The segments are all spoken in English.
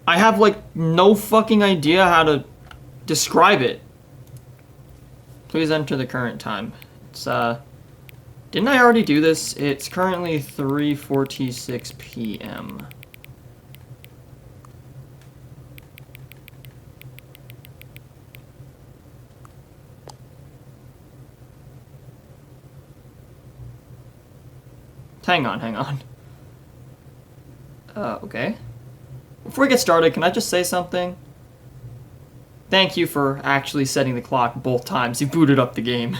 I have, like, no fucking idea how to describe it. Please enter the current time. It's, didn't I already do this? It's currently 3:46 p.m. Hang on. Okay. Before we get started, can I just say something? Thank you for actually setting the clock both times you booted up the game.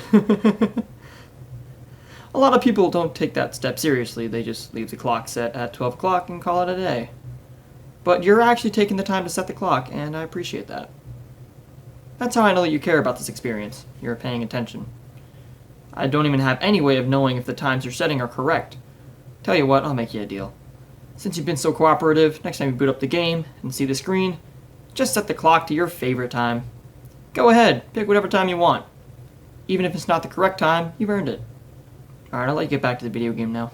A lot of people don't take that step seriously. They just leave the clock set at 12 o'clock and call it a day. But you're actually taking the time to set the clock, and I appreciate that. That's how I know that you care about this experience. You're paying attention. I don't even have any way of knowing if the times you're setting are correct. Tell you what, I'll make you a deal. Since you've been so cooperative, next time you boot up the game and see the screen, just set the clock to your favorite time. Go ahead, pick whatever time you want. Even if it's not the correct time, you've earned it. Alright, I'll let you get back to the video game now.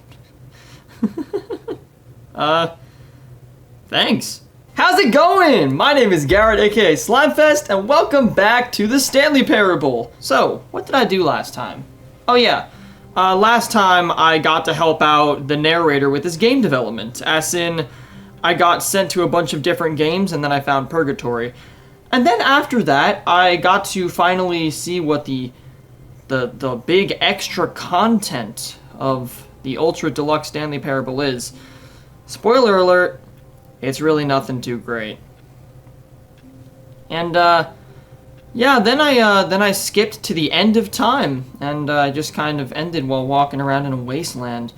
Thanks. How's it going? My name is Garrett, aka Slimefest, and welcome back to the Stanley Parable. So, what did I do last time? Oh yeah, last time I got to help out the narrator with his game development, as in, I got sent to a bunch of different games and then I found Purgatory. And then after that, I got to finally see what the big extra content of the Ultra Deluxe Stanley Parable is. Spoiler alert, it's really nothing too great. And, yeah, then I skipped to the end of time, and I just kind of ended while walking around in a wasteland.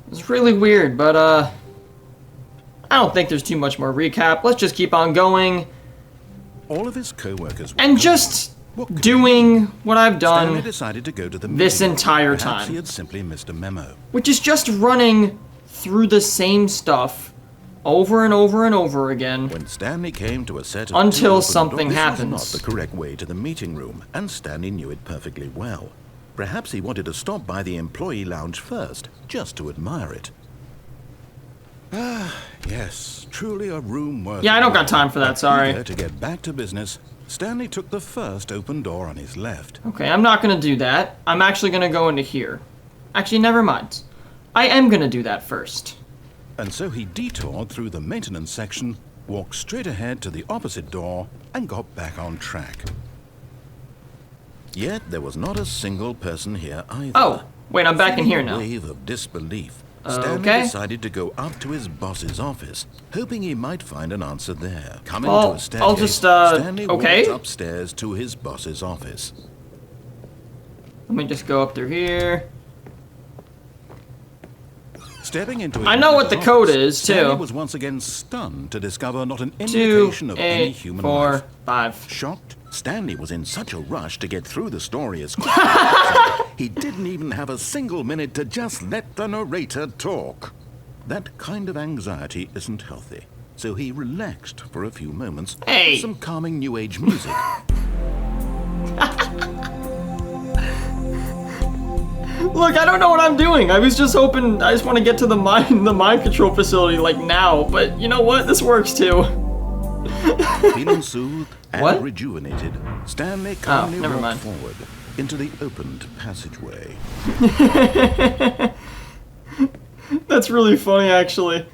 It was really weird, but, I don't think there's too much more recap. Let's just keep on going. All of his co-workers and just doing what I've done decided to go to the this entire Perhaps time. he had simply missed a memo. Which is just running through the same stuff over and over and over again. When Stanley came to a set of until something this happens. was not the correct way to the meeting room, and Stanley knew it perfectly well. Perhaps he wanted to stop by the employee lounge first, just to admire it. Ah, yes, truly a room worth. Yeah, I don't got time for that, sorry. To get back to business, Stanley took the first open door on his left. Okay, I'm not gonna do that. I'm actually gonna go into here. Actually, never mind. I am gonna do that first. And so he detoured through the maintenance section, walked straight ahead to the opposite door, and got back on track. Yet there was not a single person here either. Oh, wait, I'm back in here now. A wave of disbelief. Stanley decided to go up to his boss's office, hoping he might find an answer there. Coming to a staircase, I'll just, Stanley okay. walked upstairs to his boss's office. Let me just go up through here. Stepping into I know what the code is, Stanley too. was once again stunned to discover not an indication of any human 4, life. 5. Shocked, Stanley was in such a rush to get through the story as quickly as possible. He didn't even have a single minute to just let the narrator talk. That kind of anxiety isn't healthy, so he relaxed for a few moments with some calming new age music. Look, I don't know what I'm doing. I was just hoping, I just want to get to the mind control facility like now, but you know what? This works too. Feeling soothed and rejuvenated, Stanley calmly walked forward into the opened passageway. That's really funny, actually.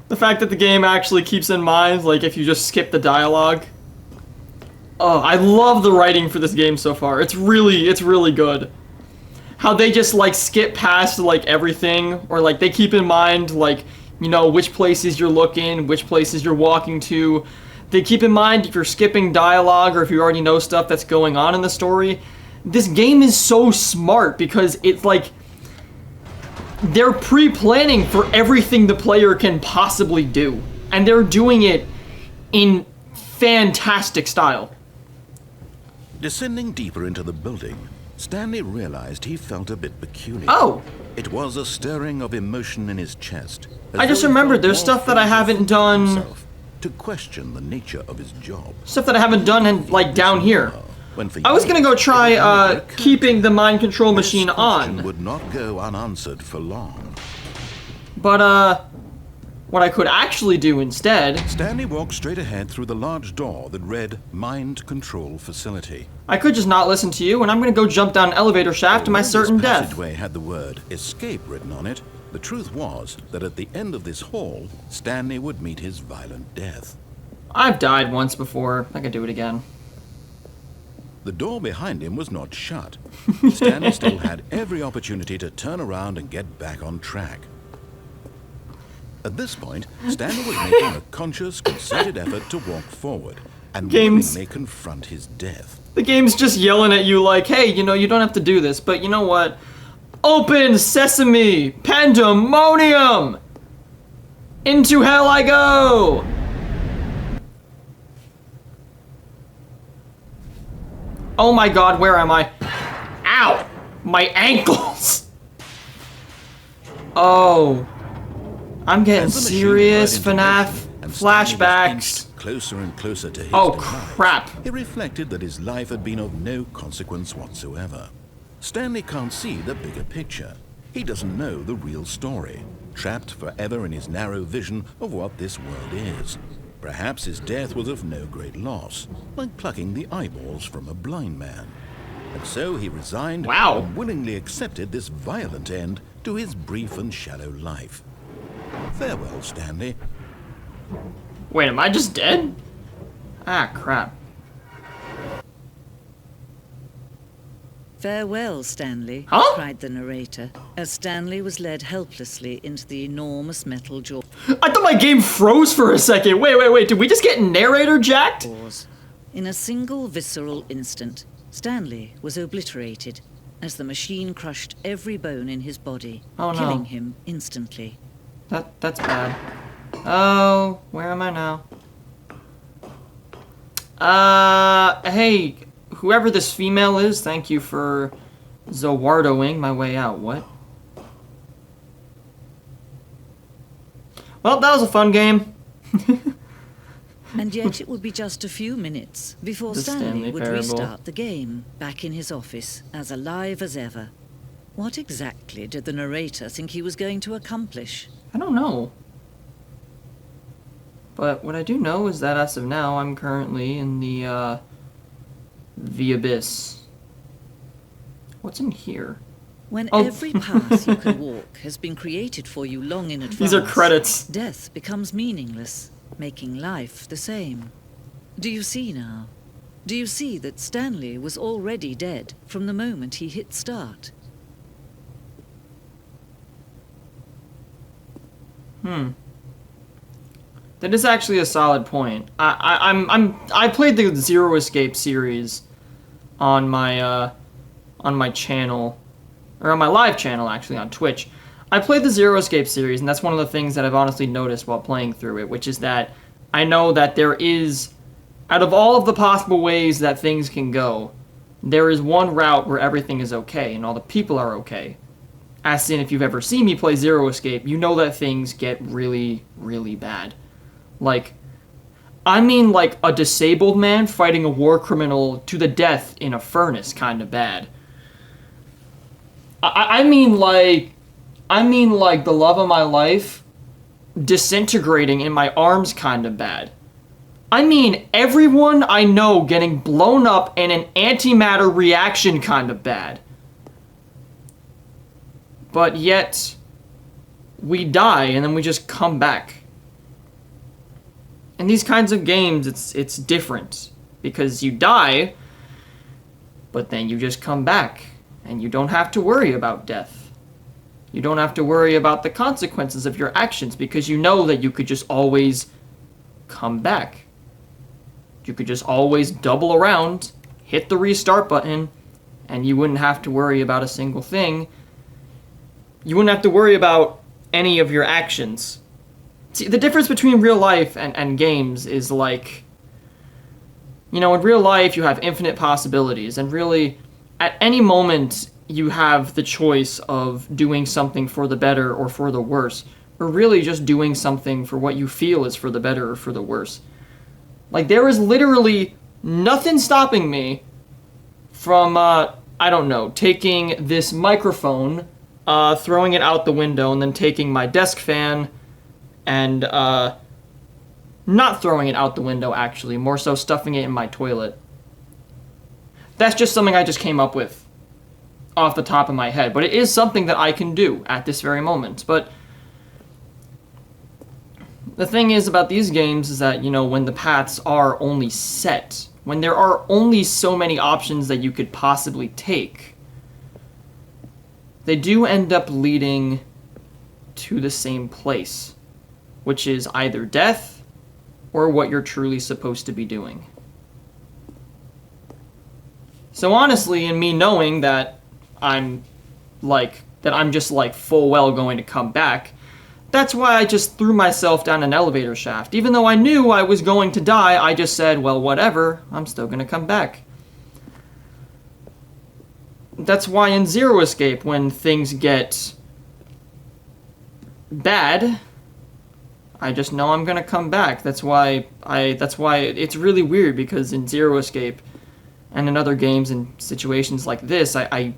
The fact that the game actually keeps in mind, like, if you just skip the dialogue. Oh, I love the writing for this game so far. It's really good. How they just, like, skip past, like, everything, or, like, they keep in mind, like, you know, which places you're looking, which places you're walking to. They keep in mind if you're skipping dialogue or if you already know stuff that's going on in the story. This game is so smart because it's like they're pre-planning for everything the player can possibly do. And they're doing it in fantastic style. Descending deeper into the building, Stanley realized he felt a bit peculiar. Oh! It was a stirring of emotion in his chest. I just remembered there's stuff that I haven't done. To question the nature of his job. Stuff that I haven't done and like down here. I was gonna go try keeping the mind control machine on. Would not go unanswered for long. But what I could actually do instead. Stanley walked straight ahead through the large door that read Mind Control Facility. I could just not listen to you, and I'm gonna go jump down an elevator shaft to my certain This death. passageway had the word escape written on it. The truth was that at the end of this hall, Stanley would meet his violent death. I've died once before. I could do it again. The door behind him was not shut. Stanley still had every opportunity to turn around and get back on track. At this point, Stanley was making a conscious, concerted effort to walk forward and willingly confront his death. The game's just yelling at you like, hey, you know, you don't have to do this, but you know what? Open sesame, pandemonium! Into hell I go! Oh my god, where am I? Ow! My ankles! Oh. I'm getting serious, FNAF. Flashbacks. Closer and closer to his Oh, demise, crap. He reflected that his life had been of no consequence whatsoever. Stanley can't see the bigger picture. He doesn't know the real story, trapped forever in his narrow vision of what this world is. Perhaps his death was of no great loss, like plucking the eyeballs from a blind man. And so he resigned and willingly accepted this violent end to his brief and shallow life. Farewell, Stanley. Wait, am I just dead? Ah, crap. Farewell, Stanley, Huh? cried the narrator, as Stanley was led helplessly into the enormous metal jaw. I thought my game froze for a second. Wait. Did we just get narrator jacked? In a single visceral instant, Stanley was obliterated as the machine crushed every bone in his body, Oh, no. killing him instantly. That's bad. Oh, where am I now? Hey, whoever this female is, thank you for Zowardoing my way out. What? Well, that was a fun game. And yet it would be just a few minutes before The Stanley Stanley would Parable. restart the game, back in his office, as alive as ever. What exactly did the narrator think he was going to accomplish? I don't know. But what I do know is that as of now, I'm currently in the abyss. What's in here? When Oh. every path you can walk has been created for you long in advance, These are credits. death becomes meaningless, making life the same. Do you see now? Do you see that Stanley was already dead from the moment he hit start? That is actually a solid point. I played the Zero Escape series on my channel, or on my live channel actually on Twitch. I played the Zero Escape series, and that's one of the things that I've honestly noticed while playing through it, which is that I know that there is, out of all of the possible ways that things can go, there is one route where everything is okay and all the people are okay. As in, if you've ever seen me play Zero Escape, you know that things get really, really bad. Like, I mean like a disabled man fighting a war criminal to the death in a furnace kind of bad. I mean like the love of my life disintegrating in my arms kind of bad. I mean everyone I know getting blown up in an antimatter reaction kind of bad. But yet, we die and then we just come back. In these kinds of games, it's different. Because you die, but then you just come back. And you don't have to worry about death. You don't have to worry about the consequences of your actions because you know that you could just always come back. You could just always double around, hit the restart button, and you wouldn't have to worry about a single thing. You wouldn't have to worry about any of your actions. See, the difference between real life and games is like, you know, in real life you have infinite possibilities, and really, at any moment you have the choice of doing something for the better or for the worse, or really just doing something for what you feel is for the better or for the worse. Like, there is literally nothing stopping me from, I don't know, taking this microphone, throwing it out the window, and then taking my desk fan and not throwing it out the window, actually, more so stuffing it in my toilet. That's just something I just came up with off the top of my head, but it is something that I can do at this very moment. But the thing is about these games is that, you know, when the paths are only set, when there are only so many options that you could possibly take, they do end up leading to the same place, which is either death or what you're truly supposed to be doing. So honestly, in me knowing that I'm just like full well going to come back, that's why I just threw myself down an elevator shaft. Even though I knew I was going to die, I just said, well, whatever, I'm still gonna come back. That's why in Zero Escape, when things get bad, I just know I'm gonna come back. That's why it's really weird, because in Zero Escape and in other games and situations like this, I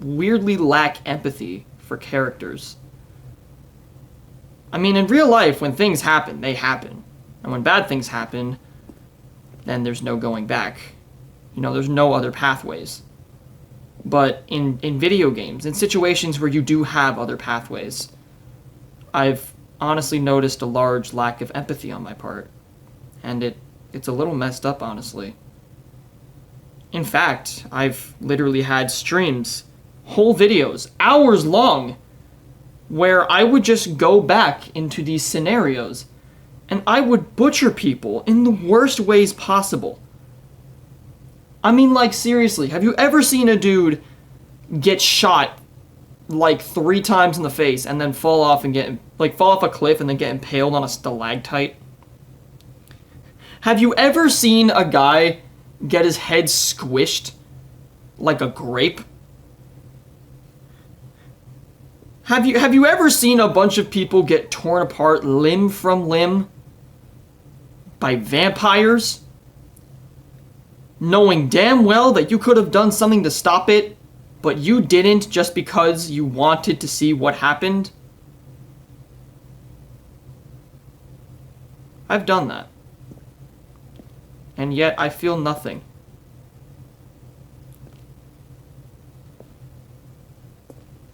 weirdly lack empathy for characters. I mean, in real life, when things happen, they happen. And when bad things happen, then there's no going back. You know, there's no other pathways. But in video games, in situations where you do have other pathways, I've honestly noticed a large lack of empathy on my part. And it's a little messed up, honestly. In fact, I've literally had streams, whole videos, hours long, where I would just go back into these scenarios and I would butcher people in the worst ways possible. I mean, like, seriously, have you ever seen a dude get shot like 3 times in the face and then fall off a cliff and then get impaled on a stalactite? Have you ever seen a guy get his head squished like a grape? Have you ever seen a bunch of people get torn apart limb from limb by vampires, knowing damn well that you could have done something to stop it, but you didn't just because you wanted to see what happened? I've done that. And yet I feel nothing.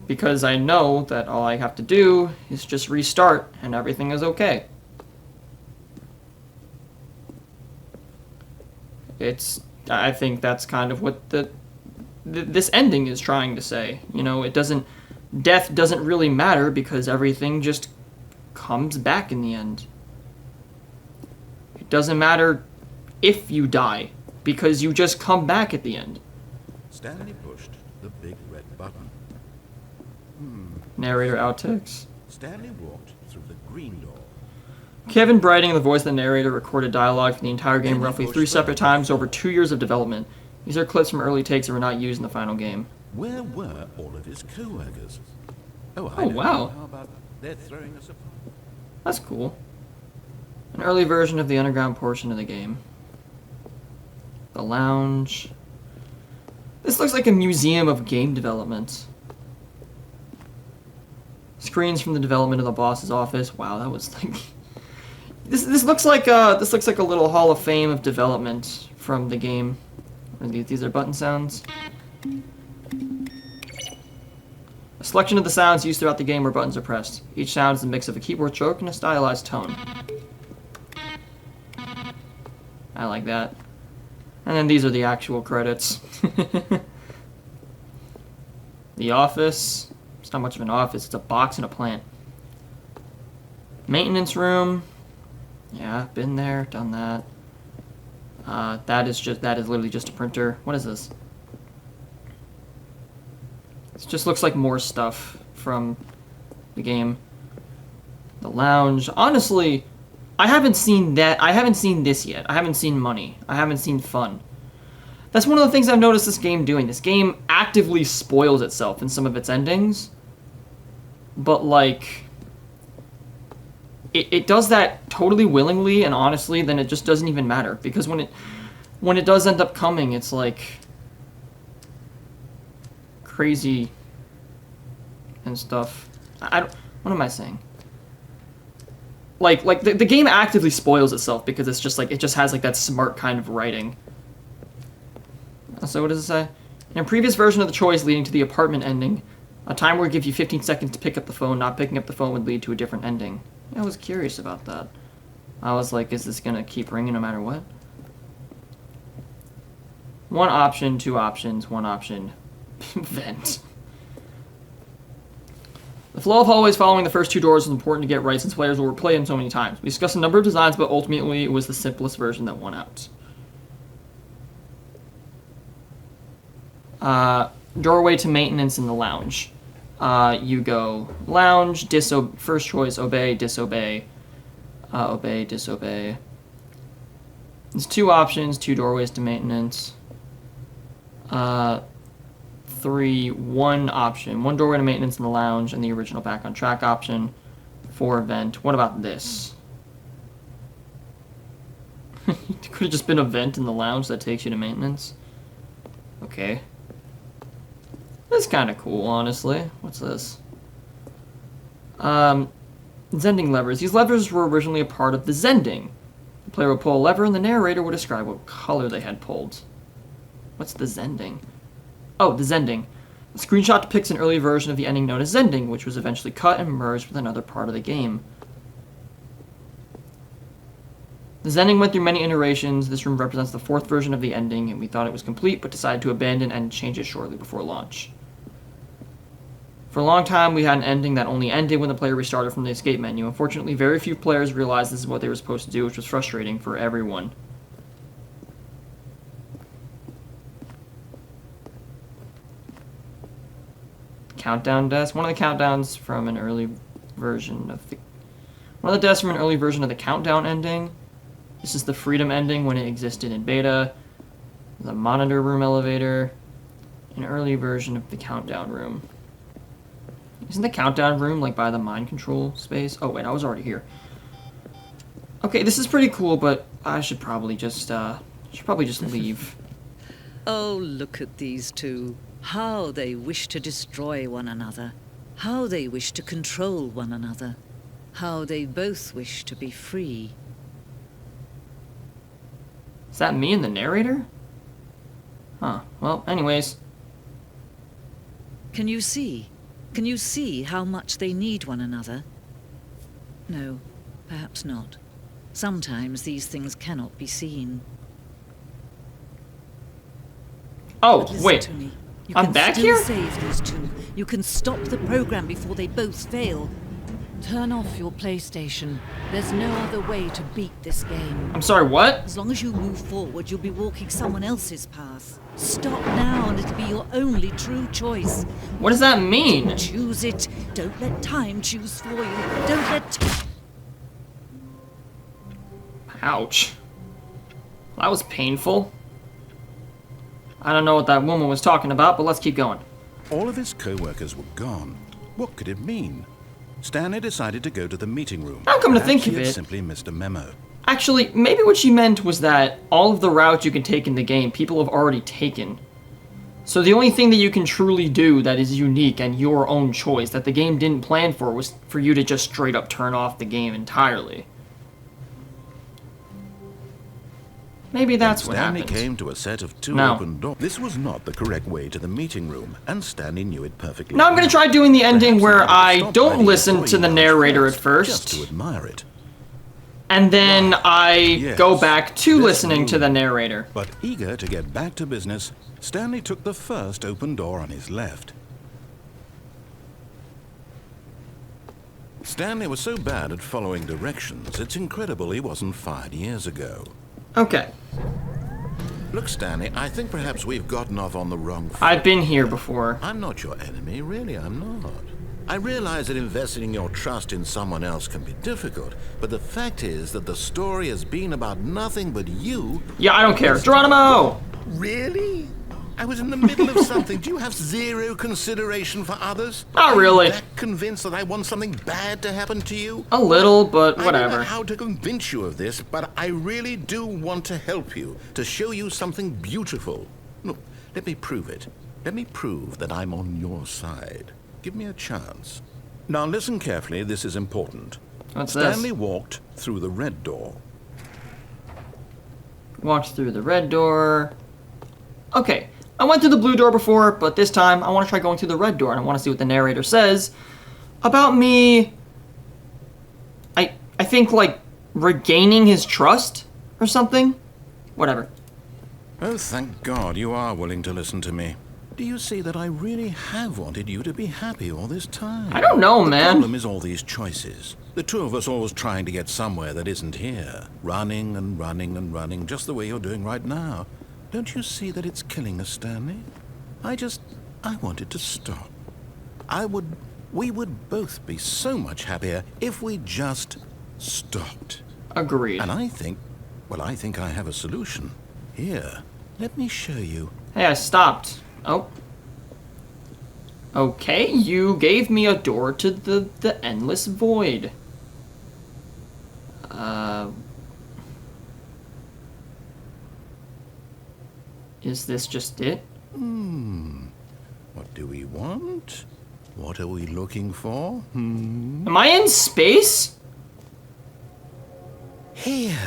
Because I know that all I have to do is just restart and everything is okay. I think that's kind of what this ending is trying to say. You know, death doesn't really matter because everything just comes back in the end. It doesn't matter if you die, because you just come back at the end. Stanley pushed the big red button. Narrator outtakes. Stanley walked through the green door. Kevin Brighting, the voice of the narrator, recorded dialogue for the entire game roughly 3 separate times over 2 years of development. These are clips from early takes that were not used in the final game. Where were all of his co-workers? Oh, wow. How about they're throwing us a party? That's cool. An early version of the underground portion of the game. The lounge. This looks like a museum of game development. Screens from the development of the boss's office. Wow, that was like... This looks like a little Hall of Fame of development from the game. These are button sounds. A selection of the sounds used throughout the game where buttons are pressed. Each sound is a mix of a keyboard stroke and a stylized tone. I like that. And then these are the actual credits. The office. It's not much of an office, it's a box and a plant. Maintenance room. Yeah, been there, done that. That is literally just a printer. What is this? It just looks like more stuff from the game. The lounge. Honestly, I haven't seen that. I haven't seen this yet. I haven't seen money. I haven't seen fun. That's one of the things I've noticed this game doing. This game actively spoils itself in some of its endings. But, like, it does that totally willingly and honestly, then it just doesn't even matter. Because when it does end up coming, it's like crazy and stuff. What am I saying? like the game actively spoils itself because it's just like, it just has like that smart kind of writing. So what does it say? In a previous version of the choice leading to the apartment ending, a timer would give you 15 seconds to pick up the phone. Not picking up the phone would lead to a different ending. I was curious about that. I was like, is this gonna keep ringing no matter what? One option, two options, one option. Vent. The flow of hallways following the first two doors is important to get right since players will replay them so many times. We discussed a number of designs, but ultimately it was the simplest version that won out. Doorway to maintenance in the lounge. You go lounge, first choice, obey, disobey. Obey, disobey. There's two options, two doorways to maintenance. One option. One doorway to maintenance in the lounge and the original back on track option. 4 event. What about this? It could have just been a vent in the lounge that takes you to maintenance. Okay. That's kind of cool, honestly. What's this? Zending levers. These levers were originally a part of the Zending. The player would pull a lever and the narrator would describe what color they had pulled. What's the Zending? Oh, the Zending. The screenshot depicts an early version of the ending known as Zending, which was eventually cut and merged with another part of the game. The Zending went through many iterations. This room represents the 4th version of the ending, and we thought it was complete, but decided to abandon and change it shortly before launch. For a long time, we had an ending that only ended when the player restarted from the escape menu. Unfortunately, very few players realized this is what they were supposed to do, which was frustrating for everyone. Countdown desk. One of the countdowns from an early version of the... One of the desks from an early version of the countdown ending. This is the freedom ending when it existed in beta. The monitor room elevator. An early version of the countdown room. Isn't the countdown room like by the mind control space? Oh wait, I was already here. Okay, this is pretty cool, but I should probably just leave. Oh, look at these two. How they wish to destroy one another. How they wish to control one another. How they both wish to be free. Is that me and the narrator? Huh. Well, anyways. Can you see? Can you see how much they need one another? No, perhaps not. Sometimes these things cannot be seen. Oh, But listen wait. to me. You I'm can back still here? save these two. You can stop the program before they both fail. Turn off your PlayStation. There's no other way to beat this game. I'm sorry, what? As long as you move forward, you'll be walking someone else's path. Stop now and it'll be your only true choice. What does that mean? Choose it. Don't let time choose for you. Don't let... Ouch. That was painful. I don't know what that woman was talking about, but let's keep going. All of his co-workers were gone. What could it mean? Stanley decided to go to the meeting room. Now come to think Perhaps of he had it- simply missed a memo. Actually, maybe what she meant was that all of the routes you can take in the game, people have already taken. So the only thing that you can truly do that is unique and your own choice, that the game didn't plan for, was for you to just straight up turn off the game entirely. Maybe that's what Stanley happened. came to a set of 2 No. open doors. This was not the correct way to the meeting room, and Stanley knew it perfectly. Now I'm gonna try doing the ending Perhaps he where wanted to I stop by don't the listen to employee the lounge narrator at just first, to admire it. and then I Yes, go back to this listening to room. the narrator. But eager to get back to business, Stanley took the first open door on his left. Stanley was so bad at following directions, it's incredible he wasn't fired years ago. Okay, Look, Stanley, I think perhaps we've gotten off on the wrong foot. I've been here before. I'm not your enemy, really, I'm not. I realize that investing your trust in someone else can be difficult, but the fact is that the story has been about nothing but you. Yeah, I don't care. Geronimo! Really? I was in the middle of something. Do you have zero consideration for others? Not really. Are you that convinced that I want something bad to happen to you? A little, but I don't know whatever. how to convince you of this, but I really do want to help you, to show you something beautiful. Look, let me prove it. Let me prove that I'm on your side. Give me a chance. Now listen carefully, this is important. What's Stanley this? walked through the red door. Walked through the red door. Okay, I went through the blue door before, but this time I want to try going through the red door, and I want to see what the narrator says about me. I think, like, regaining his trust or something? Whatever. Oh, thank God you are willing to listen to me. Do you see that I really have wanted you to be happy all this time? I don't know, The man. problem is all these choices. The two of us always trying to get somewhere that isn't here. Running and running and running, just the way you're doing right now. Don't you see that it's killing us, Stanley? I wanted to stop. We would both be so much happier if we just stopped. Agreed. And I think I have a solution. Here, let me show you. Hey, I stopped. Oh. Okay, you gave me a door to the endless void. Is this just it? What do we want? What are we looking for? Am I in space? Here.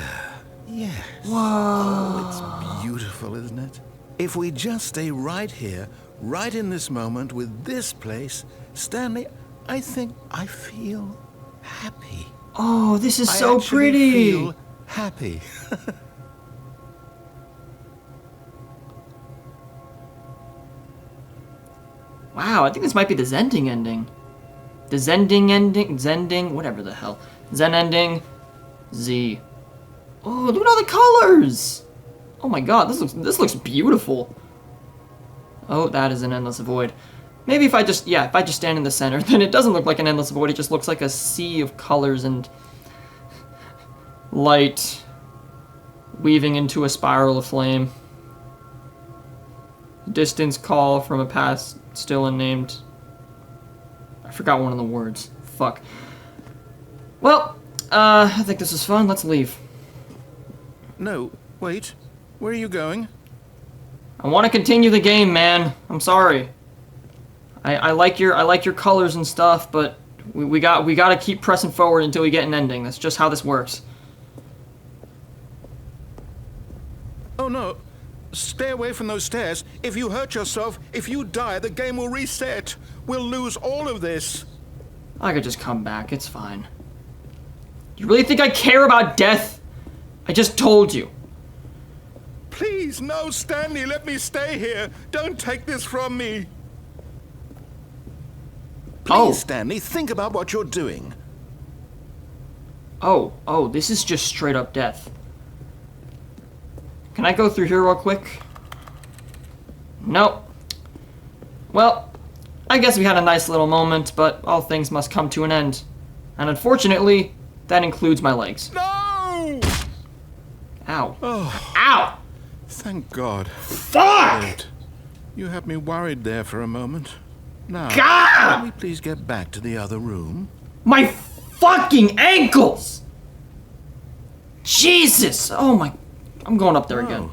Yes. Whoa. Oh, it's beautiful, isn't it? If we just stay right here, right in this moment with this place, Stanley, I think I feel happy. Oh, this is I so actually pretty. feel happy. Wow, I think this might be the Zending ending. The Zending, whatever the hell. Zen ending, Z. Oh, look at all the colors! Oh my god, this looks beautiful. Oh, that is an endless void. Maybe if I just stand in the center, then it doesn't look like an endless void, it just looks like a sea of colors and light weaving into a spiral of flame. Distance call from a past still unnamed. I forgot one of the words. Fuck. Well, I think this is fun. Let's leave. No, wait. Where are you going? I want to continue the game, man. I'm sorry. I like your colors and stuff, but we got to keep pressing forward until we get an ending. That's just how this works. Oh no. Stay away from those stairs. If you hurt yourself, if you die, the game will reset. We'll lose all of this. I could just come back. It's fine. You really think I care about death? I just told you. Please, no, Stanley, let me stay here. Don't take this from me. Please, Stanley, think about what you're doing. Oh, this is just straight up death. Can I go through here real quick? Nope. Well, I guess we had a nice little moment, but all things must come to an end. And unfortunately, that includes my legs. No! Ow. Oh, Ow! thank God. Fuck! Good. You had me worried there for a moment. Now, God! can we please get back to the other room? My fucking ankles! Jesus! Oh my... I'm going up there again.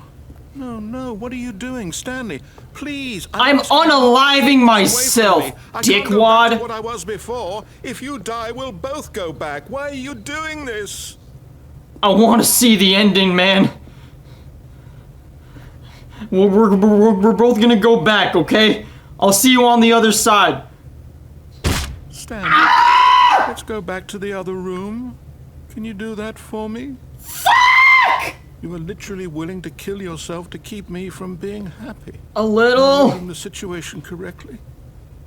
No, what are you doing, Stanley? Please, I'm asking you unaliving away myself, from me. I can't go back to dickwad. what I was before. If you die, we'll both go back. Why are you doing this? I want to see the ending, man. We're both gonna go back, okay? I'll see you on the other side. Stanley, let's go back to the other room. Can you do that for me? Fuck! You are literally willing to kill yourself to keep me from being happy. A little. Reading the situation correctly.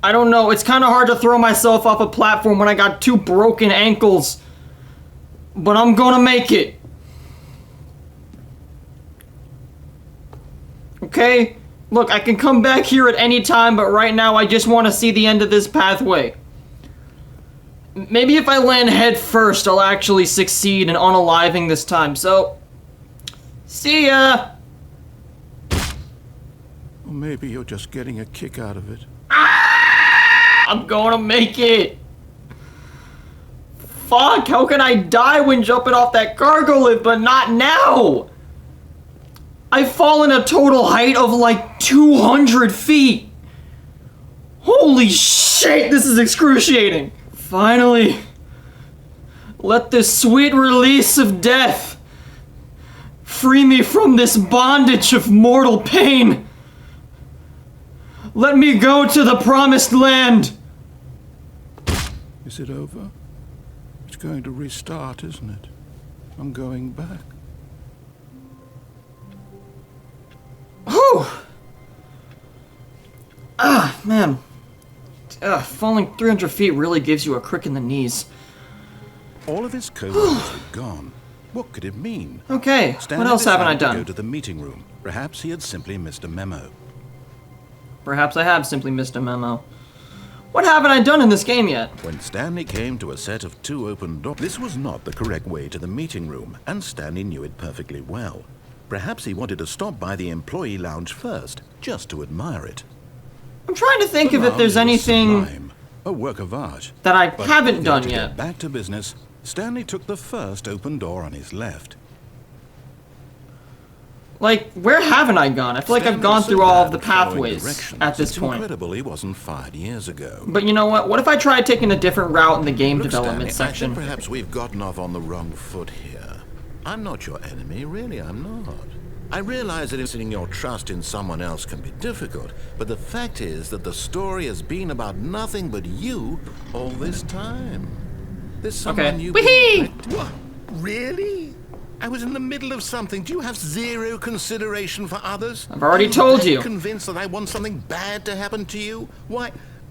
I don't know. It's kind of hard to throw myself off a platform when I got 2 broken ankles. But I'm gonna make it. Okay? Look, I can come back here at any time, but right now I just want to see the end of this pathway. Maybe if I land head first, I'll actually succeed in unaliving this time. So, see ya! Or maybe you're just getting a kick out of it. I'm gonna make it! Fuck, how can I die when jumping off that cargo lift, but not now? I've fallen a total height of like 200 feet! Holy shit, this is excruciating! Finally, Let this sweet release of death free me from this bondage of mortal pain. Let me go to the promised land. Is it over? It's going to restart, isn't it? I'm going back. Whew. Ah, man. Falling 300 feet really gives you a crick in the knees. All of his co-workers were gone. What could it mean? Okay, Stanley what else haven't I decided to done? go to the meeting room. Perhaps he had simply missed a memo. Perhaps I have simply missed a memo. What haven't I done in this game yet? When Stanley came to a set of 2 open doors, this was not the correct way to the meeting room, and Stanley knew it perfectly well. Perhaps he wanted to stop by the employee lounge first, just to admire it. I'm trying to think The of if there's lounge was anything sublime, a work of art. that I But haven't eager done to yet. get back to business, Stanley took the first open door on his left. Like, where haven't I gone? I feel like I've Stanley gone was so through all of bad the at following pathways directions, at this it's point. incredible he wasn't fired years ago. But you know what? What if I tried taking a different route in the game Look, development Stanley, I section? think perhaps we've gotten off on the wrong foot here. I'm not your enemy, really, I'm not. I realize that instilling your trust in someone else can be difficult, but the fact is that the story has been about nothing but you all this time. There's someone Okay. you... Whee! What? Really? I was in the middle of something. Do you have zero consideration for others? I've already Are told that you. Convinced that I want something bad to happen to you? Why,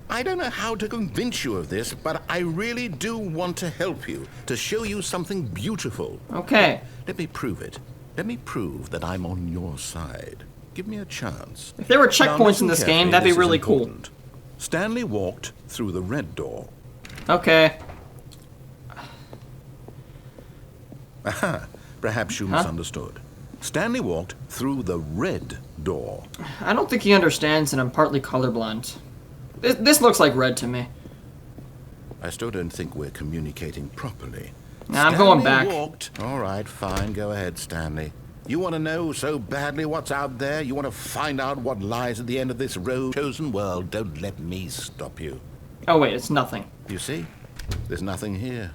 I don't know how to convince you of this, but I really do want to help you, to show you something beautiful. Okay. Let me prove it. Let me prove that I'm on your side. Give me a chance. If there were Now, checkpoints listen in this carefully, game, that'd be this is really cool. important. Stanley walked through the red door. Okay. Aha, perhaps you misunderstood. Stanley walked through the red door. I don't think he understands that I'm partly colorblind. This looks like red to me. I still don't think we're communicating properly. Nah, I'm going Stanley back. Walked. All right, fine. Go ahead, Stanley. You want to know so badly what's out there? You want to find out what lies at the end of this road? Chosen world, don't let me stop you. Oh wait, it's nothing. You see? There's nothing here.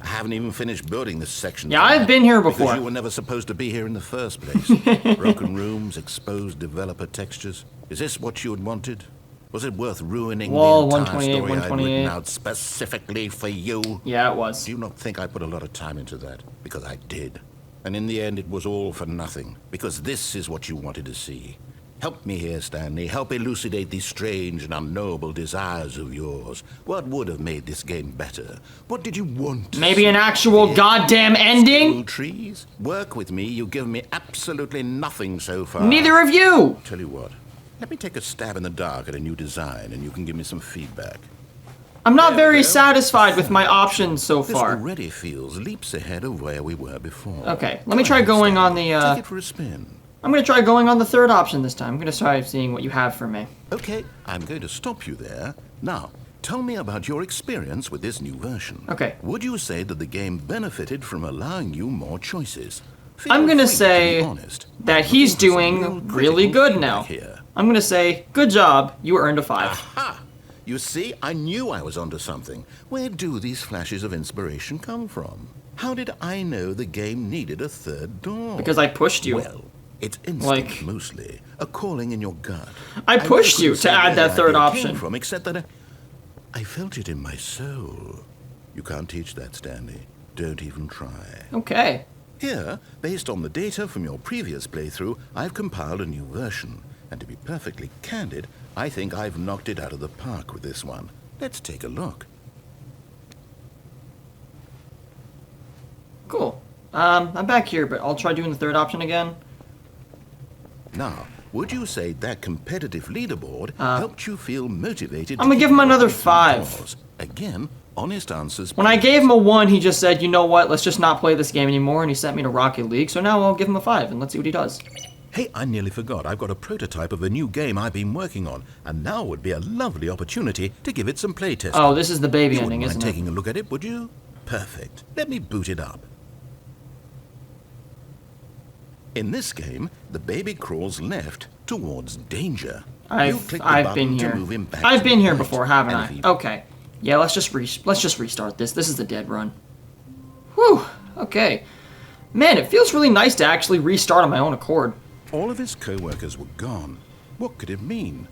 I haven't even finished building this section. Yeah, I've been here before. Because you were never supposed to be here in the first place. Broken rooms, exposed developer textures. Is this what you had wanted? Was it worth ruining Wall the entire 128, story I'd 128. written out specifically for you? Yeah, it was. Do you not think I put a lot of time into that? Because I did. And in the end, it was all for nothing. Because this is what you wanted to see. Help me here, Stanley. Help elucidate these strange and unknowable desires of yours. What would have made this game better? What did you want? Maybe an actual goddamn ending? Still trees? Work with me. You've given me absolutely nothing so far. Neither of you! Tell you what. Let me take a stab in the dark at a new design, and you can give me some feedback. I'm not There very we go. satisfied with my options so This far. already feels leaps ahead of where we were before. Okay, let me try going on the, Take it for a spin. I'm gonna try going on the third option this time. I'm gonna try seeing what you have for me. Okay, I'm going to stop you there. Now, tell me about your experience with this new version. Okay. Would you say that the game benefited from allowing you more choices? I'm gonna Feel free to say be honest. that he's Looking for some real doing really critical good now. feedback here. I'm gonna say, good job, you earned a 5. Ha! You see, I knew I was onto something. Where do these flashes of inspiration come from? How did I know the game needed a third door? Because I pushed you. Well, it's instinct Like- mostly, a calling in your gut. I pushed really you couldn't to say add where that the third idea came option. From, except that I felt it in my soul. You can't teach that, Stanley. Don't even try. Okay. Here, based on the data from your previous playthrough, I've compiled a new version. And to be perfectly candid, I think I've knocked it out of the park with this one. Let's take a look. Cool. I'm back here, but I'll try doing the third option again. Now, would you say that competitive leaderboard helped you feel motivated? I'm gonna give him another 5. Pause? Again, honest answers. When I gave him a 1, he just said, you know what, let's just not play this game anymore, and he sent me to Rocket League, so now I'll give him a 5, and let's see what he does. Hey, I nearly forgot. I've got a prototype of a new game I've been working on, and now would be a lovely opportunity to give it some playtesting. Oh, this is the baby You ending, wouldn't mind isn't it? taking a look at it, would you? Perfect. Let me boot it up. In this game, the baby crawls left towards danger. You click the I've button been to here. move him back I've to been the here right. before, haven't And I? if he- Okay. Yeah, let's just restart this. This is the dead run. Whew, okay. Man, it feels really nice to actually restart on my own accord. All of his co-workers were gone. What could it mean?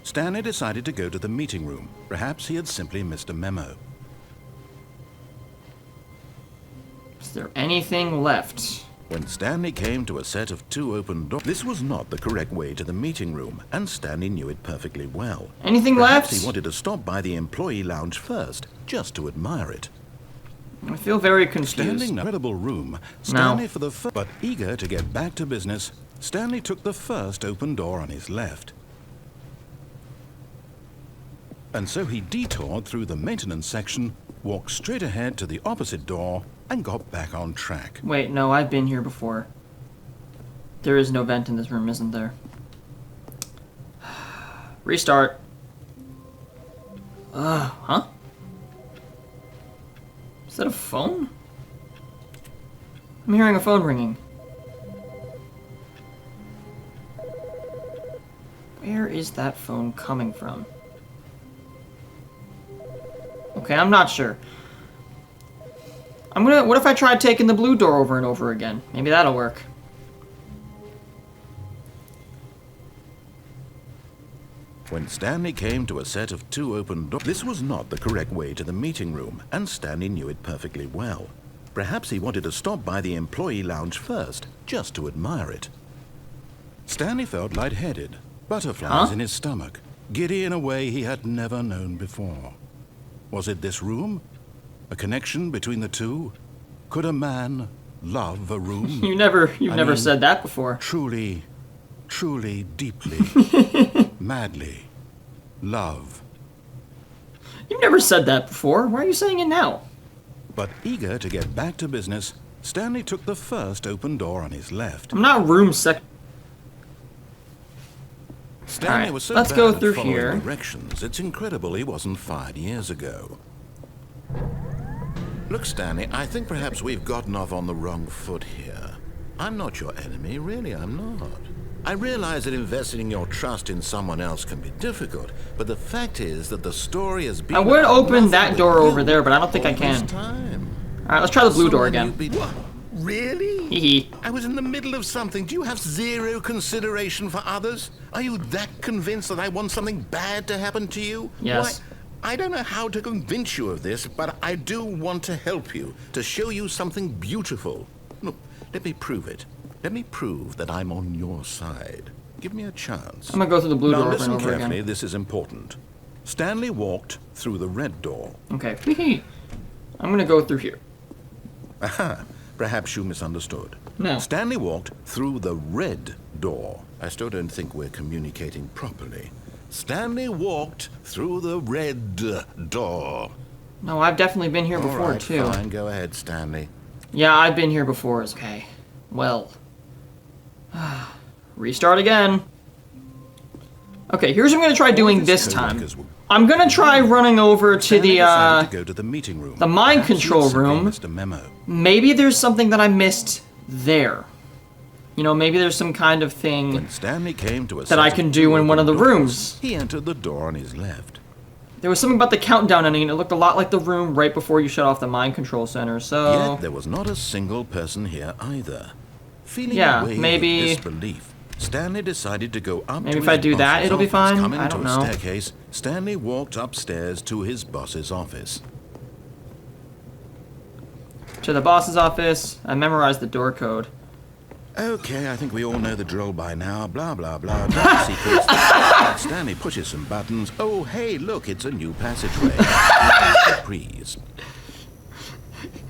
Stanley decided to go to the meeting room. Perhaps he had simply missed a memo. Is there anything left? When Stanley came to a set of 2 open doors, this was not the correct way to the meeting room, and Stanley knew it perfectly well. Anything Perhaps left? he wanted to stop by the employee lounge first, just to admire it. I feel very confused. Standing in the incredible room, Stanley for the first, but eager to get back to business, Stanley took the first open door on his left. And so he detoured through the maintenance section, walked straight ahead to the opposite door, and got back on track. Wait, no, I've been here before. There is no vent in this room, isn't there? Restart. Huh? Is that a phone? I'm hearing a phone ringing. Where is that phone coming from? Okay, I'm not sure. What if I tried taking the blue door over and over again? Maybe that'll work. When Stanley came to a set of 2 open doors, this was not the correct way to the meeting room, and Stanley knew it perfectly well. Perhaps he wanted to stop by the employee lounge first, just to admire it. Stanley felt lightheaded, butterflies in his stomach, giddy in a way he had never known before. Was it this room? A connection between the two? Could a man love a room? You've never said that before. Truly, deeply, madly, love. You've never said that before. Why are you saying it now? But eager to get back to business, Stanley took the first open door on his left. I'm not room sec. Stanley Alright, was so let's bad go at through following here. directions, it's incredible he wasn't fired years ago. Look, Stanley, I think perhaps we've gotten off on the wrong foot here. I'm not your enemy, really, I'm not. I realize that investing your trust in someone else can be difficult, but the fact is that the story has been... I would open that nothing door but over you there, but I don't think I all can. this time. Alright, let's try the blue door Someone again. you've been- What? Really? Hee. I was in the middle of something. Do you have zero consideration for others? Are you that convinced that I want something bad to happen to you? Yes. Why, I don't know how to convince you of this, but I do want to help you, to show you something beautiful. Look, let me prove it. Let me prove that I'm on your side. Give me a chance. I'm gonna go through the blue Now door over listen and over carefully, again. this is important. Stanley walked through the red door. Okay. Hee. I'm gonna go through here. Aha, perhaps you misunderstood. No. Stanley walked through the red door. I still don't think we're communicating properly. Stanley walked through the red door. No, I've definitely been here before, All right, too. fine, go ahead, Stanley. Yeah, I've been here before. Okay. Well. Restart again. Okay, here's what I'm gonna try doing this time. I'm gonna try running over to Stanley decided the, to go to the meeting room. the mind Perhaps he control simply room. missed a memo. Maybe there's something that I missed there. You know, maybe there's some kind of thing When Stanley came to a that I can do in one of the rooms. He entered the door on his left. There was something about the countdown ending, and it looked a lot like the room right before you shut off the mind control center, so... Yet there was not a single person here either. Feeling Yeah, away maybe- with disbelief, Stanley decided to go up Maybe to if I his do that, boss's it'll be office. fine? Coming I to don't a know. staircase, Stanley walked upstairs to his boss's office. To the boss's office, I memorized the door code. Okay, I think we all know the drill by now. Blah, blah, blah. No secrets. Stanley pushes some buttons. Oh, hey, look, it's a new passageway. Surprise.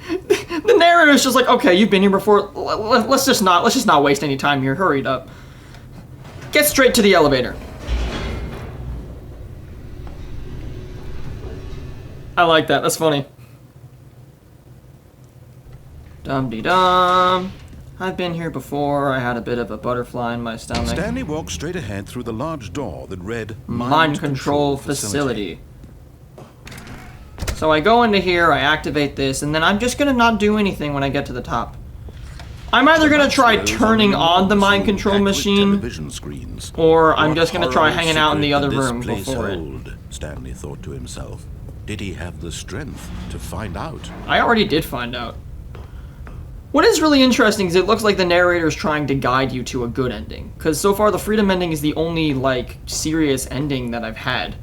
The narrator's just like, okay, you've been here before. Let's just not waste any time here. Hurry it up. Get straight to the elevator. I like that. That's funny. Dum-de-dum. I've been here before. I had a bit of a butterfly in my stomach. Stanley walked straight ahead through the large door that read Mind control facility. So I go into here, I activate this, and then I'm just gonna not do anything when I get to the top. I'm either gonna try turning on the mind control machine, television screens. or I'm What just gonna try horrible hanging out in the secret other did this room place before it. hold? Stanley thought to himself. Did he have the strength to find out? I already did find out. What is really interesting is it looks like the narrator is trying to guide you to a good ending. Because so far the freedom ending is the only, like, serious ending that I've had.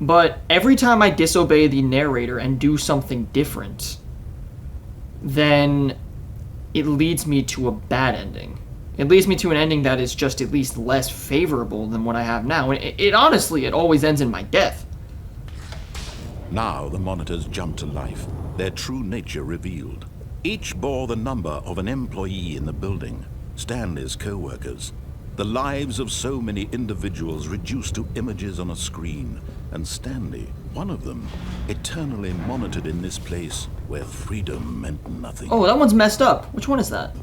But every time I disobey the narrator and do something different, then it leads me to a bad ending. It leads me to an ending that is just at least less favorable than what I have now. And it honestly, it always ends in my death. Now the monitors jumped to life, their true nature revealed. Each bore the number of an employee in the building, Stanley's co-workers. The lives of so many individuals reduced to images on a screen, and Stanley, one of them, eternally monitored in this place where freedom meant nothing. Oh, that one's messed up. Which one is that?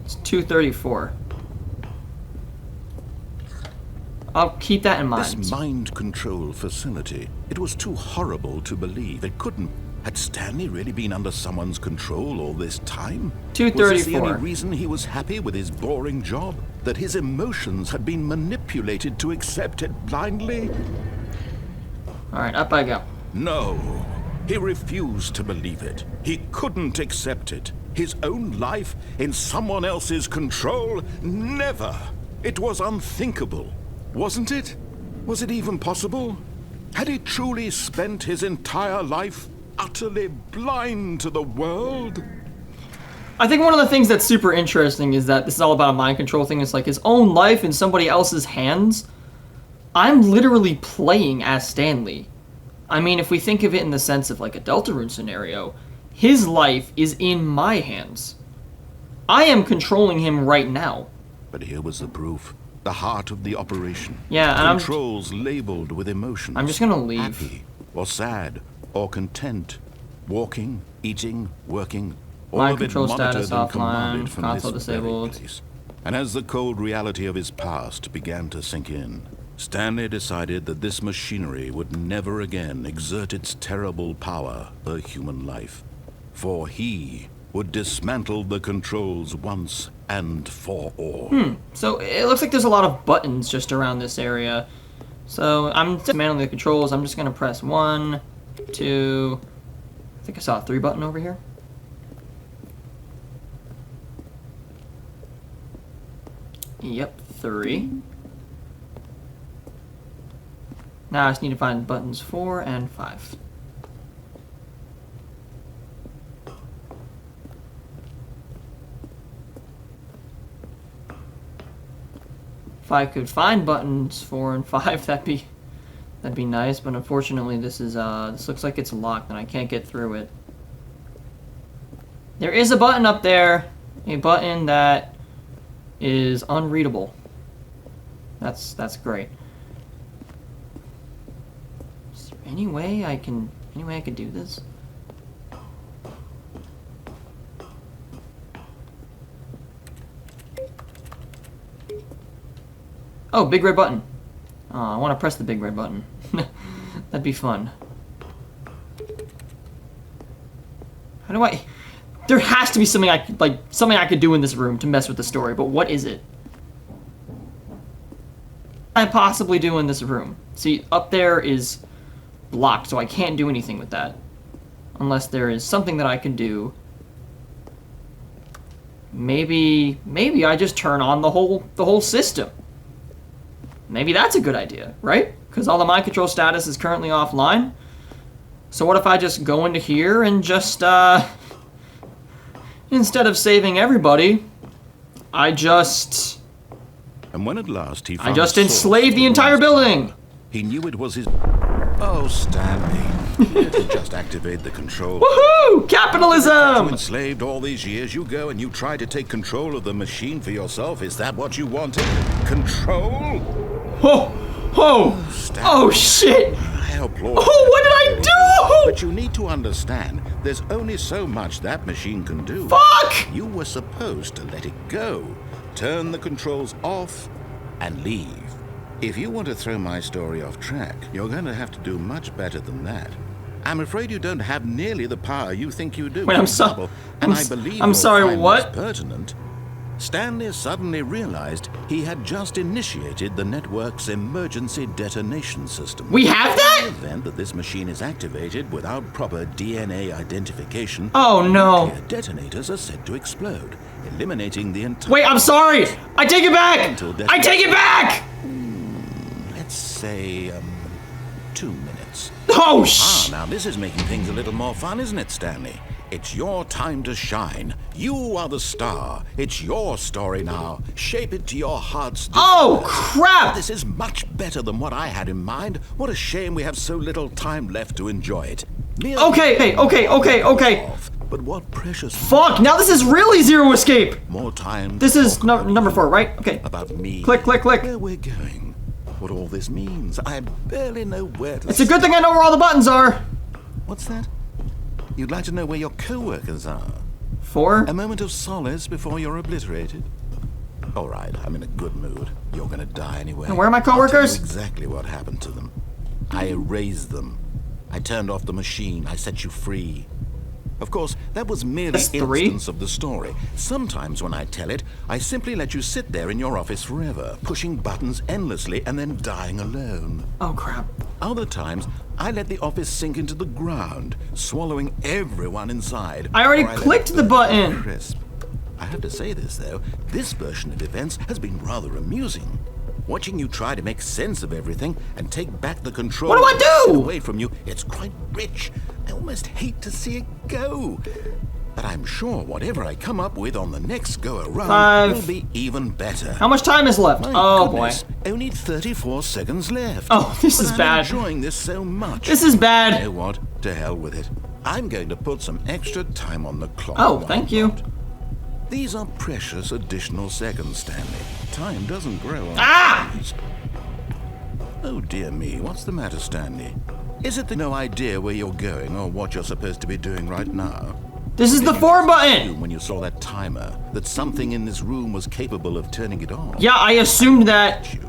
It's 234. I'll keep that in mind. This mind control facility, it was too horrible to believe. It couldn't. Had Stanley really been under someone's control all this time? 234. Was this the only reason he was happy with his boring job? That his emotions had been manipulated to accept it blindly? Alright, up I go. No. He refused to believe it. He couldn't accept it. His own life in someone else's control? Never. It was unthinkable. Wasn't it? Was it even possible? Had he truly spent his entire life utterly blind to the world? I think one of the things that's super interesting is that this is all about a mind control thing. It's like his own life in somebody else's hands. I'm literally playing as Stanley. I mean, if we think of it in the sense of like a Deltarune scenario, his life is in my hands. I am controlling him right now. But here was the proof. The heart of the operation. Yeah, and controls labeled with emotions. I'm just gonna leave. Happy, or sad, or content. Walking, eating, working. All Mind of it control monitored status and offline, commanded from console this very disabled. place. And as the cold reality of his past began to sink in, Stanley decided that this machinery would never again exert its terrible power over human life. For he would dismantle the controls once and for all. So it looks like there's a lot of buttons just around this area. So I'm dismantling the controls. I'm just gonna press 1, 2. I think I saw a 3 button over here. Yep, 3. Now I just need to find buttons 4 and 5. If I could find buttons 4 and 5, that'd be nice, but unfortunately this looks like it's locked and I can't get through it. There is a button up there, a button that is unreadable. That's great. Is there any way I could do this? Oh, big red button. Oh, I want to press the big red button. That'd be fun. How do I... There has to be something I could do in this room to mess with the story, but what is it? What can I possibly do in this room? See, up there is blocked, so I can't do anything with that. Unless there is something that I can do. Maybe I just turn on the whole system. Maybe that's a good idea, right? Because all the mind control status is currently offline. So what if I just go into here and just, instead of saving everybody, I just... And when at last he I found just the source enslaved of the entire monster, building! He knew it was his... Oh, Stanley. You didn't just activate the control. Woohoo! You Capitalism! enslaved all these years, you go and you try to take control of the machine for yourself. Is that what you wanted? Control? Oh! Oh! Stanley. Oh, shit! I applaud Oh, what did I do? But you need to understand, there's only so much that machine can do. Fuck! You were supposed to let it go, turn the controls off, and leave. If you want to throw my story off track, you're going to have to do much better than that. I'm afraid you don't have nearly the power you think you do. Wait, I believe I'm you'll sorry, find what? this pertinent. Stanley suddenly realized he had just initiated the network's emergency detonation system. We have that? In the event that this machine is activated without proper DNA identification, Oh no. nuclear detonators are said to explode, eliminating the entire... Wait, I'm sorry! I take it back! I take it back! Let's say, 2 minutes. Oh, Now this is making things a little more fun, isn't it, Stanley? It's your time to shine. You are the star. It's your story now. Shape it to your heart's desire. Oh, crap! This is much better than what I had in mind. What a shame we have so little time left to enjoy it. Okay. But what precious... Fuck, now this is really Zero Escape! More time... This is number 4, right? Okay. About me. Click. Where we're going. What all this means. I barely know where to... It's a good thing I know where all the buttons are. What's that? You'd like to know where your co-workers are? 4? A moment of solace before you're obliterated? All right, I'm in a good mood. You're gonna die anyway. And where are my I'll tell coworkers? you exactly what happened to them. I erased them. I turned off the machine. I set you free. Of course, that was merely That's 3? instance of the story. Sometimes when I tell it, I simply let you sit there in your office forever, pushing buttons endlessly and then dying alone. Oh, crap. Other times, I let the office sink into the ground, swallowing everyone inside. I already Or let clicked it the burn button. crisp. I have to say this, though. This version of events has been rather amusing. Watching you try to make sense of everything and take back the control What do I do? away from you, it's quite rich. I almost hate to see it go. But I'm sure whatever I come up with on the next go-around 5. will be even better. How much time is left? My Oh, goodness, boy. only 34 seconds left. Oh, this But is I'm bad. enjoying this so much. This is You bad. know what? To hell with it. I'm going to put some extra time on the clock. Oh, Why thank you. not? These are precious additional seconds, Stanley. Time doesn't grow on trees. Oh dear me, what's the matter, Stanley? Is it that no idea where you're going or what you're supposed to be doing right now? This is the 4 button. When you saw that timer, that something in this room was capable of turning it on. Yeah, I assumed that. You,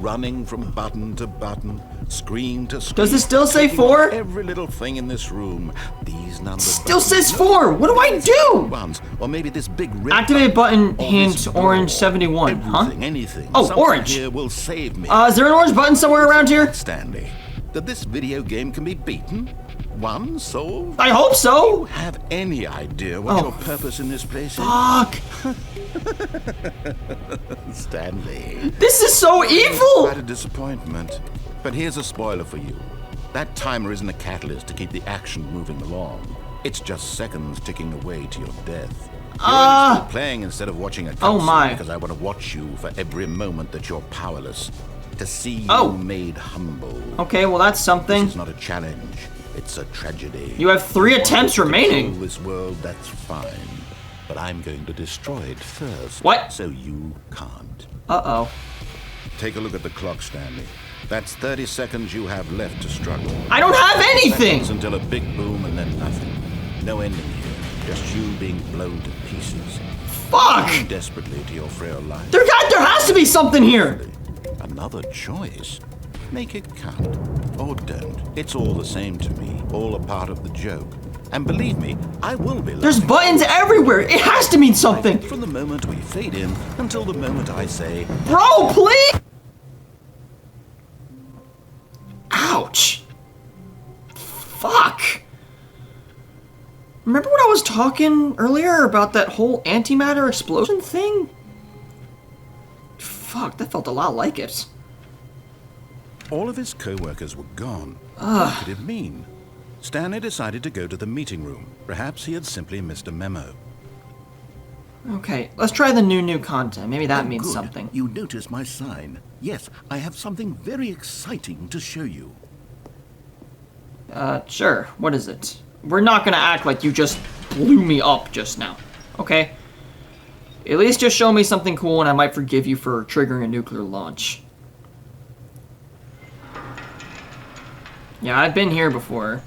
running from button to button, screen to screen. Does it still say checking on 4? Every little thing in this room. These numbers. Still says 4. What do I do? Ones, or maybe this big red Activate button, or hint, this orange door. 71, huh? Everything, anything. Oh, Something orange. Here will save me. Is there an orange button somewhere around here? Stanley, that this video game can be beaten, won, solved. I hope so. Have any idea what Oh. your purpose in this place is? Fuck. Stanley. This is so evil. Quite a disappointment. But here's a spoiler for you. That timer isn't a catalyst to keep the action moving along. It's just seconds ticking away to your death. You're only still playing instead of watching a cutscene Oh my. because I want to watch you for every moment that you're powerless. To see you Oh. made humble. Okay, well that's something. This is not a challenge. It's a tragedy. You have 3 You want attempts to remaining. control this world, that's fine. But I'm going to destroy it first. What? So you can't. Uh-oh. Take a look at the clock, Stanley. That's 30 seconds you have left to struggle. I don't have anything. Seconds until a big boom and then nothing. No ending here. Just you being blown to pieces. Fuck. Clinging desperately to your frail life. There has to be something here. Another choice. Make it count. Or don't. It's all the same to me. All a part of the joke. And believe me, I will be There's laughing. buttons everywhere. It has to mean something. From the moment we fade in until the moment I say, Bro, please. Ouch. Fuck. Remember when I was talking earlier about that whole antimatter explosion thing? Fuck, that felt a lot like it. all of his co-workers were gone. What could it mean? Stanley decided to go to the meeting room. Perhaps he had simply missed a memo. Okay, let's try the new content. Maybe that means Good. something. You notice my sign. Yes, I have something very exciting to show you. Sure. What is it? We're not gonna act like you just blew me up just now, okay? At least just show me something cool and I might forgive you for triggering a nuclear launch. Yeah, I've been here before.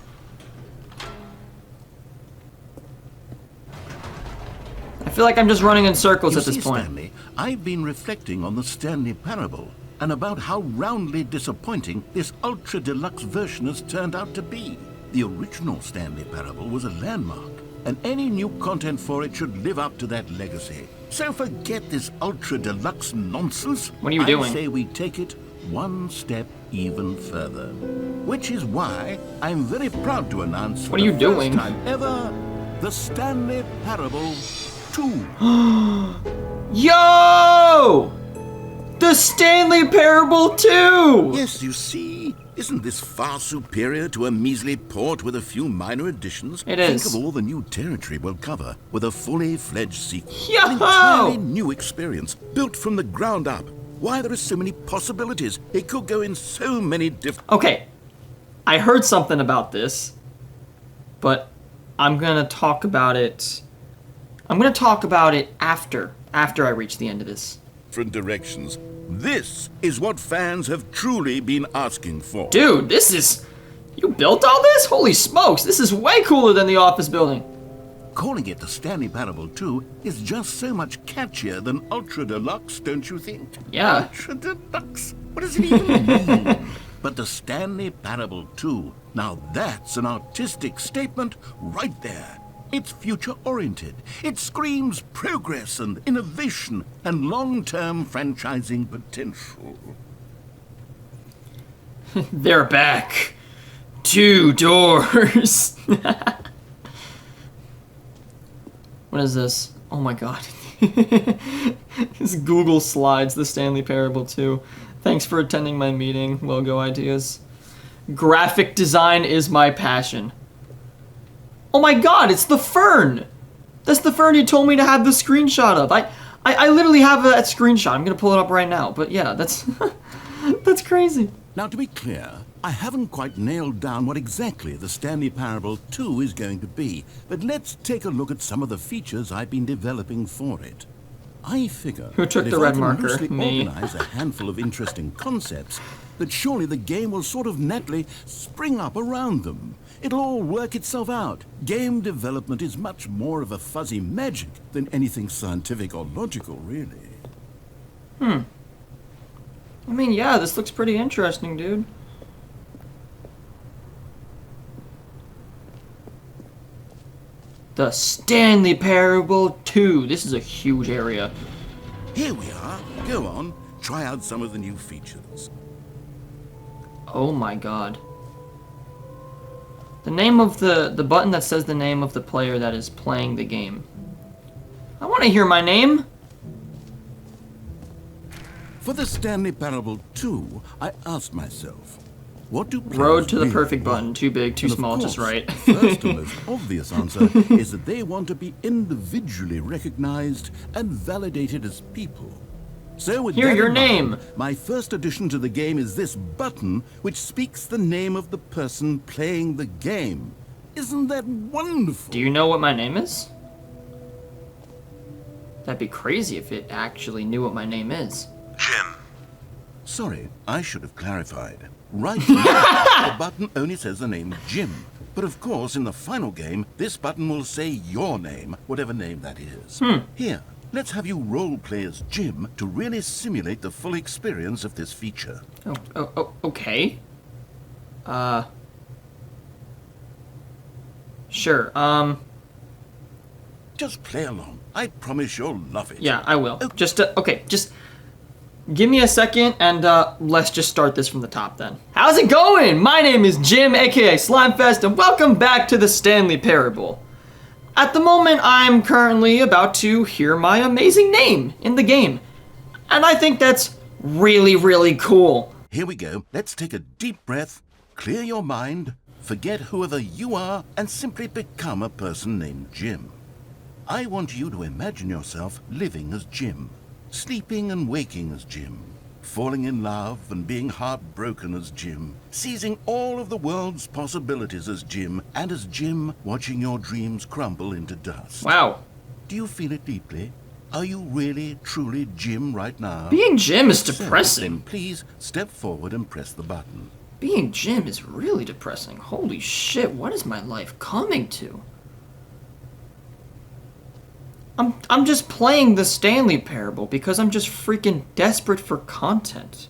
I feel like I'm just running in circles You at this see, point. Stanley, I've been reflecting on the Stanley parable and about how roundly disappointing this ultra deluxe version has turned out to be. The original Stanley parable was a landmark, and any new content for it should live up to that legacy. So forget this ultra deluxe nonsense. What are you doing? I say we take it one step even further. Which is why I'm very proud to announce What are you for the doing? first time ever, the Stanley Parable 2. Yo! The Stanley Parable 2! Yes, you see, isn't this far superior to a measly port with a few minor additions? It Think is. of all the new territory we'll cover with a fully fledged sequel. Yo-ho! An entirely new experience, built from the ground up. Why, there are so many possibilities. It could go in so many different... Okay, I heard something about this, but I'm gonna talk about it. I'm gonna talk about it after I reach the end of this. directions. This is what fans have truly been asking for. Dude, this is... You built all this? Holy smokes, this is way cooler than the office building. Calling it the Stanley Parable 2 is just so much catchier than Ultra Deluxe, don't you think? Yeah. Ultra Deluxe? What does it even mean? But the Stanley Parable 2, now that's an artistic statement right there. It's future-oriented. It screams progress and innovation and long-term franchising potential. They're back. 2 doors. What is this? Oh my god. This Google Slides, the Stanley Parable 2. Thanks for attending my meeting, logo ideas. Graphic design is my passion. Oh my god, it's the fern! That's the fern you told me to have the screenshot of. I literally have that screenshot. I'm gonna pull it up right now. But yeah, that's that's crazy. Now, to be clear, I haven't quite nailed down what exactly the Stanley Parable 2 is going to be, but let's take a look at some of the features I've been developing for it. I figure Who took that the if I red can marker? loosely Me. organize a handful of interesting concepts, that surely the game will sort of naturally spring up around them. It'll all work itself out. Game development is much more of a fuzzy magic than anything scientific or logical, really. I mean, yeah, this looks pretty interesting, dude. The Stanley Parable 2. This is a huge area. Here we are. Go on, try out some of the new features. Oh my god. The name of the button that says the name of the player that is playing the game. I want to hear my name. For the Stanley Parable 2, I asked myself, what do players Road to the really perfect want? button. Too big, too And of small, just course, right. the first and most obvious answer is that they want to be individually recognized and validated as people. So with Hear that your in mind, name. my first addition to the game is this button, which speaks the name of the person playing the game. Isn't that wonderful? Do you know what my name is? That'd be crazy if it actually knew what my name is. Jim. Sorry, I should have clarified. Right now, the button only says the name Jim. But of course, in the final game, this button will say your name, whatever name that is. Here, let's have you role-play as Jim to really simulate the full experience of this feature. Okay. Sure, Just play along. I promise you'll love it. yeah, I will. Just give me a second and let's just start this from the top then. How's it going? My name is Jim, aka Slimefest, and welcome back to the Stanley Parable. At the moment, I'm currently about to hear my amazing name in the game, and I think that's really, really cool. Here we go. Let's take a deep breath, clear your mind, forget whoever you are, and simply become a person named Jim. I want you to imagine yourself living as Jim, sleeping and waking as Jim, falling in love and being heartbroken as Jim, seizing all of the world's possibilities as Jim, and as Jim watching your dreams crumble into dust. Wow. Do you feel it deeply? Are you really, truly Jim right now? Being Jim is So, depressing. then please step forward and press the button. Being Jim is really depressing. Holy shit, what is my life coming to? I'm just playing the Stanley Parable because I'm just freaking desperate for content.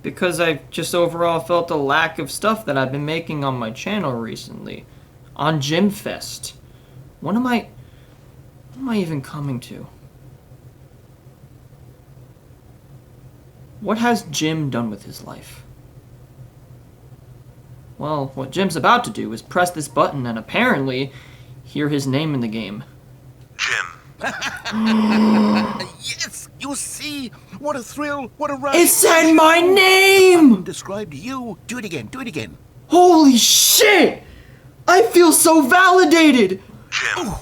because I just overall felt a lack of stuff that I've been making on my channel recently. On Gym Fest. What am I even coming to? What has Jim done with his life? Well, what Jim's about to do is press this button and apparently hear his name in the game. Jim. Yes, you see? What a thrill, what a rush. It said my name! Described you. Do it again, do it again. Holy shit! I feel so validated! Jim.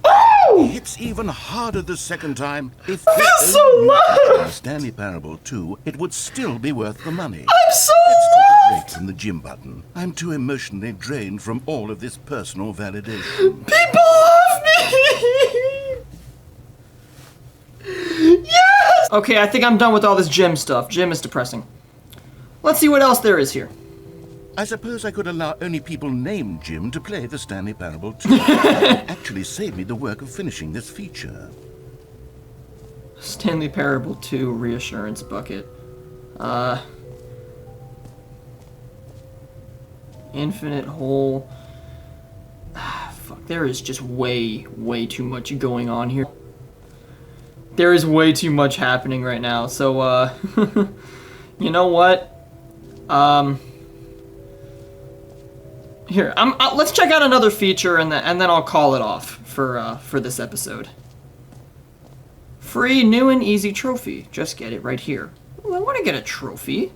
Oh! It's even harder the second time. If I feel so loved! Stanley Parable 2, it would still be worth the money. I'm so Let's take a break loved! from the gym button. I'm too emotionally drained from all of this personal validation. People love me! Yes! Okay, I think I'm done with all this gym stuff. Gym is depressing. Let's see what else there is here. I suppose I could allow only people named Jim to play the Stanley Parable 2. Actually save me the work of finishing this feature. Stanley Parable 2 Reassurance Bucket. Infinite Hole. Fuck, there is just way too much going on here. There is way too much happening right now, so, you know what? Here, let's check out another feature and then I'll call it off for this episode. Free new and easy trophy. Just get it right here. Ooh, I want to get a trophy.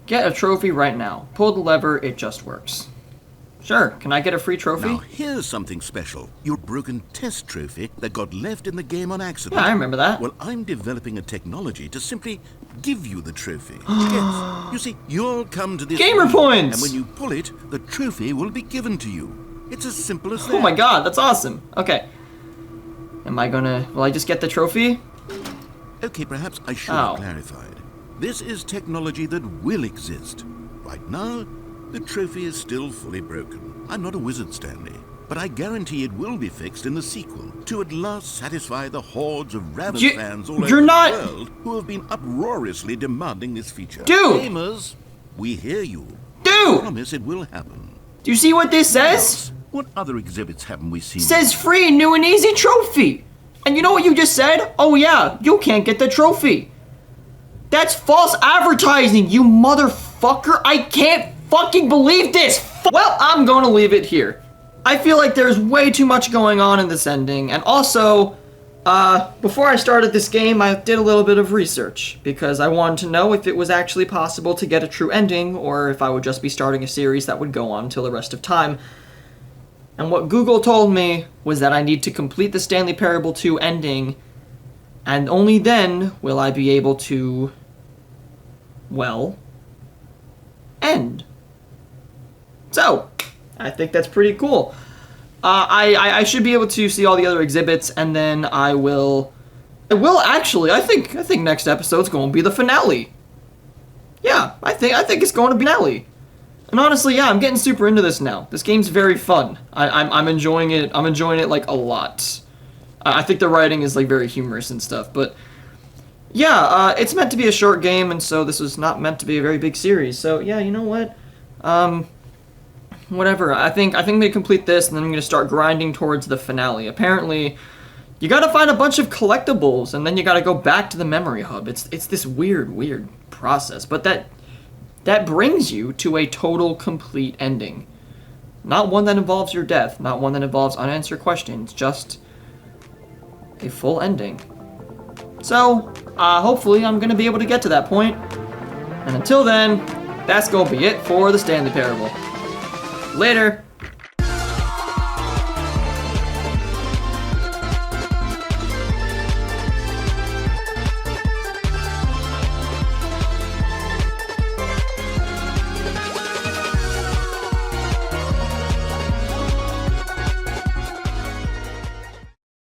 Get a trophy right now. Pull the lever, it just works. Sure, can I get a free trophy? Now, here's something special. Your broken test trophy that got left in the game on accident. Yeah, I remember that. Well, I'm developing a technology to simply give you the trophy. Yes. You see, you'll come to this Gamer room, points! and when you pull it, the trophy will be given to you. It's as simple as that. Oh my god, that's awesome. Okay. Will I just get the trophy? Okay, perhaps I should Oh. have clarified. This is technology that will exist. Right now, the trophy is still fully broken. I'm not a wizard, Stanley, but I guarantee it will be fixed in the sequel to at last satisfy the hordes of rabid fans all over the world who have been uproariously demanding this feature. Dude! Gamers, we hear you. Dude! I promise it will happen. Do you see what this says? What other exhibits haven't we seen? It says free new and easy trophy. And you know what you just said? Oh yeah, you can't get the trophy. That's false advertising, you motherfucker. I can't fucking believe this. Well, I'm gonna leave it here. I feel like there's way too much going on in this ending, and also, before I started this game, I did a little bit of research, because I wanted to know if it was actually possible to get a true ending, or if I would just be starting a series that would go on until the rest of time. And what Google told me was that I need to complete the Stanley Parable 2 ending, and only then will I be able to, well, end. So, I think that's pretty cool. I should be able to see all the other exhibits, and then I will actually, I think next episode's going to be the finale. Yeah, I think it's going to be finale. And honestly, yeah, I'm getting super into this now. This game's very fun. I'm enjoying it. I'm enjoying it like a lot. I think the writing is like very humorous and stuff, but yeah, it's meant to be a short game, and so this was not meant to be a very big series. So yeah, you know what? Whatever. I think I'm gonna complete this, and then I'm gonna start grinding towards the finale. Apparently, you gotta find a bunch of collectibles, and then you gotta go back to the memory hub. It's this weird process, but that brings you to a total, complete ending. Not one that involves your death, not one that involves unanswered questions, just a full ending. So, hopefully I'm gonna be able to get to that point. And until then, that's gonna be it for the Stanley Parable. Later!